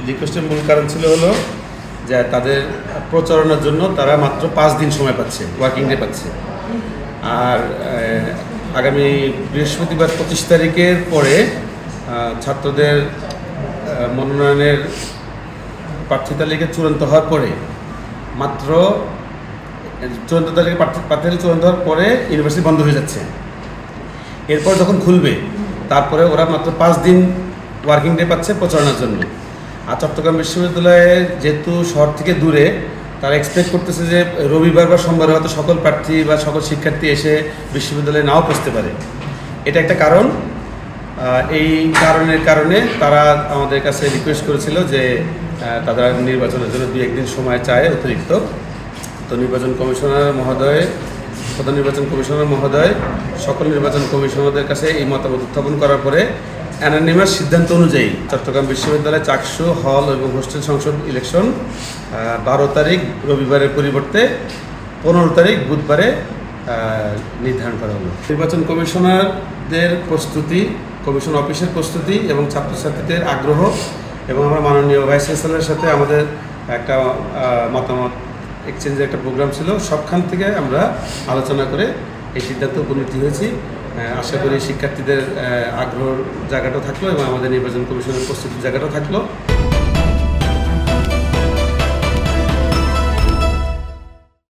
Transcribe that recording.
রিকোয়েস্টের মূল কারণ ছিল হলো যে তাদের প্রচারণার জন্য তারা মাত্র 5 দিন সময় পাচ্ছে, ওয়ার্কিং ডে পাচ্ছে। আর আগামী বৃহস্পতিবার 25 তারিখের পরে ছাত্রদের মনোনয়নের প্রার্থী তালিকা চূড়ান্ত হওয়ার পরে মাত্র চূড়ান্ত তালিকা প্রার্থী চূড়ান্ত হওয়ার পরে ইউনিভার্সিটি বন্ধ হয়ে যাচ্ছে। এরপর যখন খুলবে তারপরে ওরা মাত্র 5 দিন ওয়ার্কিং ডে পাচ্ছে প্রচারণার জন্য। আর চট্টগ্রাম বিশ্ববিদ্যালয়ে যেহেতু শহর থেকে দূরে, তারা এক্সপেক্ট করতেছে যে রবিবার বা সোমবার হয়তো সকল প্রার্থী বা সকল শিক্ষার্থী এসে বিশ্ববিদ্যালয়ে নাও পৌঁছতে পারে। এটা একটা কারণ। এই কারণের কারণে তারা আমাদের কাছে রিকোয়েস্ট করেছিল যে তারা নির্বাচনের জন্য 2-1 দিন সময় চায় অতিরিক্ত। তো নির্বাচন কমিশনার মহোদয়, প্রধান নির্বাচন কমিশনার মহোদয় সকল নির্বাচন কমিশনারদের কাছে এই মতামত উত্থাপন করার পরে অ্যানোনিমাস সিদ্ধান্ত অনুযায়ী চট্টগ্রাম বিশ্ববিদ্যালয় চাকসু হল এবং হোস্টেল সংসদ ইলেকশন 12 তারিখ রবিবারের পরিবর্তে 15 তারিখ বুধবারে নির্ধারণ করা হলো। নির্বাচন কমিশনারদের প্রস্তুতি, কমিশন অফিসের প্রস্তুতি এবং ছাত্রছাত্রীদের আগ্রহ এবং আমার মাননীয় ভাইস চ্যান্সেলরের সাথে আমাদের একটা মতামত এক্সচেঞ্জের একটা প্রোগ্রাম ছিল। সবখান থেকে আমরা আলোচনা করে এই সিদ্ধান্তে উপনীত হয়েছি। আশা করি শিক্ষার্থীদের আগ্রহের জায়গাটা থাকলো এবং আমাদের নির্বাচন কমিশনের প্রস্তুতির জায়গাটা থাকলো।